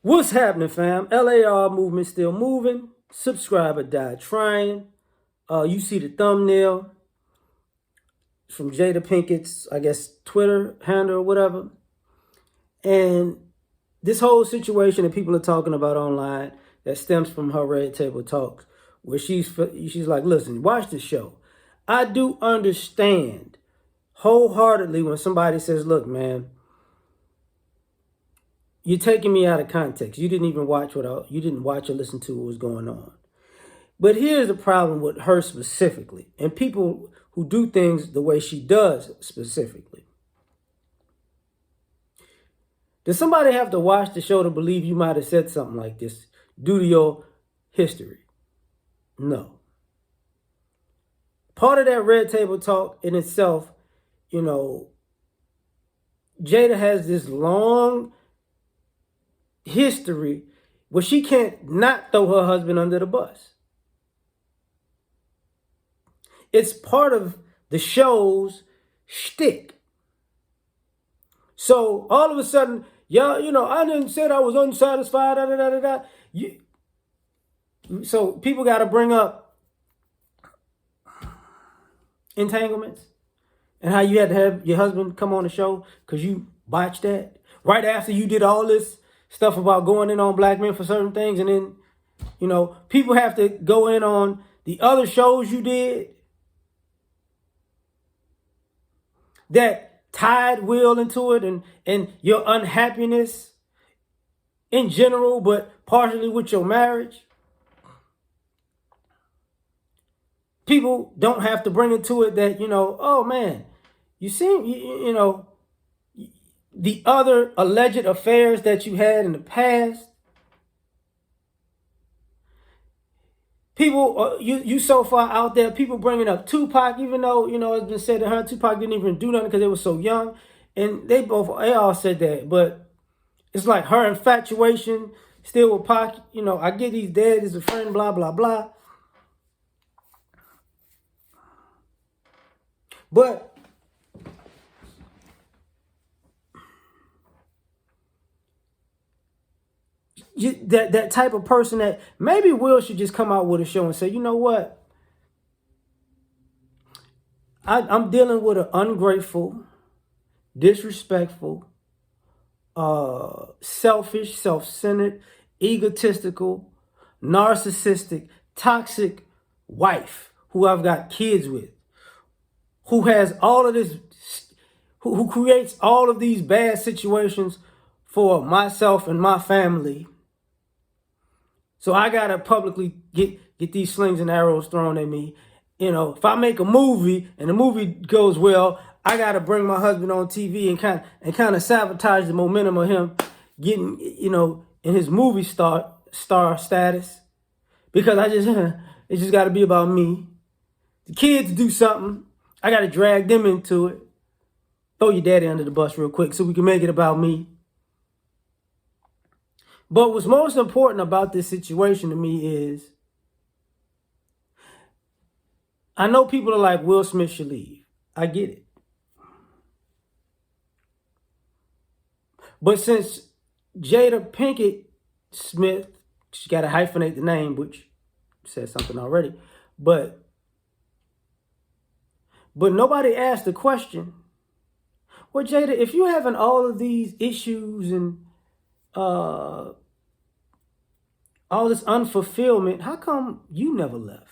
What's happening, fam? L.A.R movement still moving. Subscriber died trying. You see the thumbnail from Jada Pinkett's, I guess, Twitter handle or whatever. And this whole situation that people are talking about online that stems from her Red Table Talks, where she's like, listen, watch the show. I do understand wholeheartedly when somebody says, look, man, you're taking me out of context. You didn't even watch you didn't watch or listen to what was going on. But here's the problem with her specifically, and people who do things the way she does specifically. Does somebody have to watch the show to believe you might have said something like this due to your history? No. Part of that Red Table Talk in itself, Jada has this long history where she can't not throw her husband under the bus. It's part of the show's shtick. So all of a sudden, I didn't say I was unsatisfied. So people got to bring up entanglements and how you had to have your husband come on the show because you botched that right after you did all this stuff about going in on black men for certain things. And then, people have to go in on the other shows you did that tied Will into it and your unhappiness in general, but partially with your marriage. People don't have to bring it to it that, oh man, you seem, the other alleged affairs that you had in the past. People, you so far out there, people bringing up Tupac, even though, it's been said that her and Tupac didn't even do nothing because they were so young. And they all said that. But it's like her infatuation still with Pac. I get he's dead as a friend, blah, blah, blah. But that type of person that maybe Will should just come out with a show and say, you know what? I'm dealing with an ungrateful, disrespectful, selfish, self-centered, egotistical, narcissistic, toxic wife who I've got kids with, who has all of this, who creates all of these bad situations for myself and my family. So I gotta publicly get these slings and arrows thrown at me. If I make a movie and the movie goes well, I gotta bring my husband on TV and kind of sabotage the momentum of him getting, in his movie star status, because it just gotta be about me. The kids do something, I gotta drag them into it. Throw your daddy under the bus real quick so we can make it about me. But what's most important about this situation to me is, I know people are like, Will Smith should leave. I get it. But since Jada Pinkett Smith, she got to hyphenate the name, which says something already. But nobody asked the question, well, Jada, if you're having all of these issues and all this unfulfillment, how come you never left?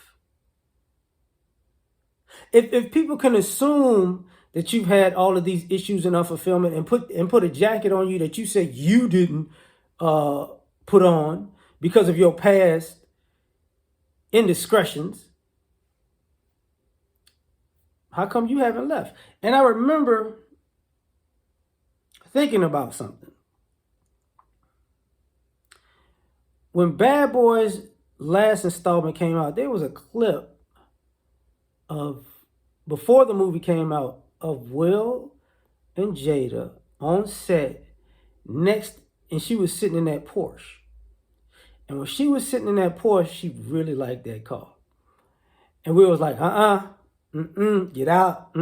If people can assume that you've had all of these issues and unfulfillment and put a jacket on you that you said you didn't put on because of your past indiscretions, how come you haven't left? And I remember thinking about something. When Bad Boys' last installment came out, there was a clip of, before the movie came out, of Will and Jada on set next, and she was sitting in that Porsche. And when she was sitting in that Porsche, she really liked that car. And Will was like, get out,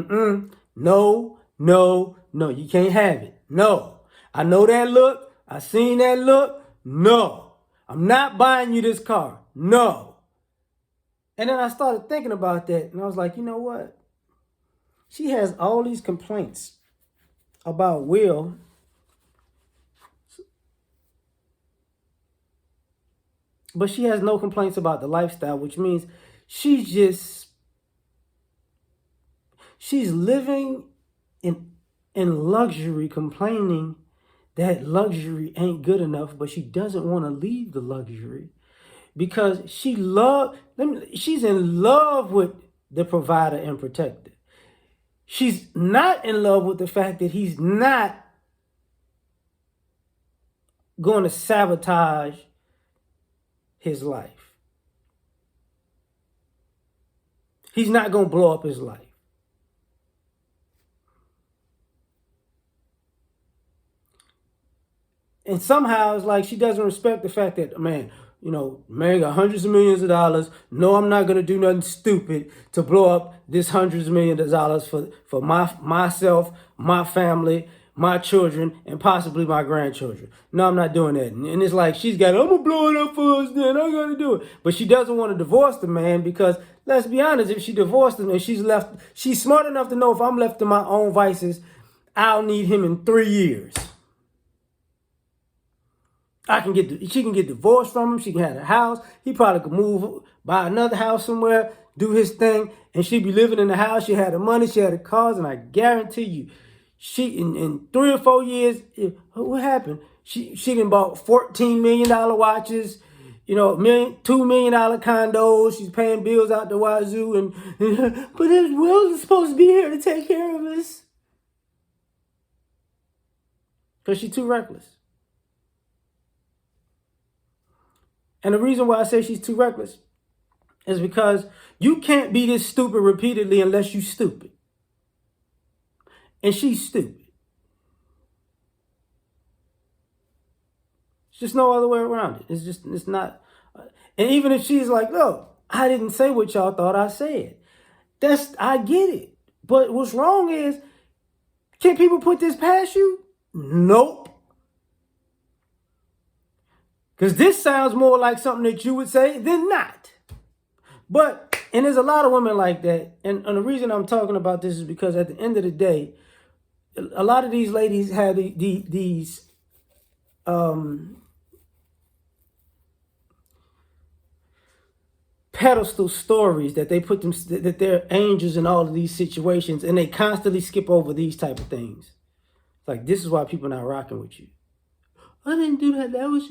no, you can't have it. No, I know that look, I seen that look, No. I'm not buying you this car. No. And then I started thinking about that, and I was like, you know what? She has all these complaints about Will, but she has no complaints about the lifestyle, which means she's living in luxury, complaining that luxury ain't good enough, but she doesn't want to leave the luxury because she's in love with the provider and protector. She's not in love with the fact that he's not going to sabotage his life. He's not going to blow up his life. And somehow it's like she doesn't respect the fact that, man, man got hundreds of millions of dollars. No, I'm not going to do nothing stupid to blow up this hundreds of millions of dollars for myself, my family, my children, and possibly my grandchildren. No, I'm not doing that. And it's like I'm going to blow it up for us then. I got to do it. But she doesn't want to divorce the man because, let's be honest, if she divorced him and she's smart enough to know if I'm left to my own vices, I'll need him in 3 years. She can get divorced from him. She can have a house. He probably could move, buy another house somewhere, do his thing, and she'd be living in the house. She had the money, she had the cars, and I guarantee you, she in 3 or 4 years, what happened? She done bought $14 million watches, $2 million condos. She's paying bills out the wazoo, but Will's supposed to be here to take care of us because she's too reckless. And the reason why I say she's too reckless is because you can't be this stupid repeatedly unless you're stupid. And she's stupid. There's just no other way around it. It's not. And even if she's like, look, I didn't say what y'all thought I said. I get it. But what's wrong is, can people put this past you? Nope. Because this sounds more like something that you would say than not. And there's a lot of women like that. And the reason I'm talking about this is because at the end of the day, a lot of these ladies have these pedestal stories that they put them, that they're angels in all of these situations, and they constantly skip over these type of things. It's like, this is why people are not rocking with you. I didn't do that. There's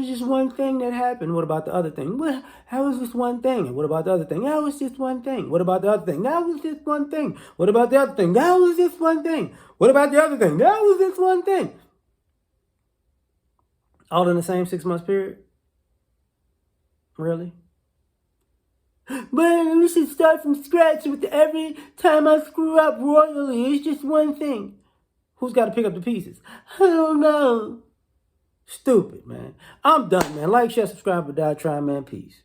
just one thing that happened. What about the other thing? Well, how was this one thing? And what about the other thing? That was just one thing. What about the other thing? That was just one thing. What about the other thing? That was just one thing. What about the other thing? That was just one thing. All in the same 6 months period? Really? But we should start from scratch with every time I screw up royally. It's just one thing. Who's got to pick up the pieces? I don't know. Stupid, man. I'm done, man. Like, share, subscribe, or die trying, man. Peace.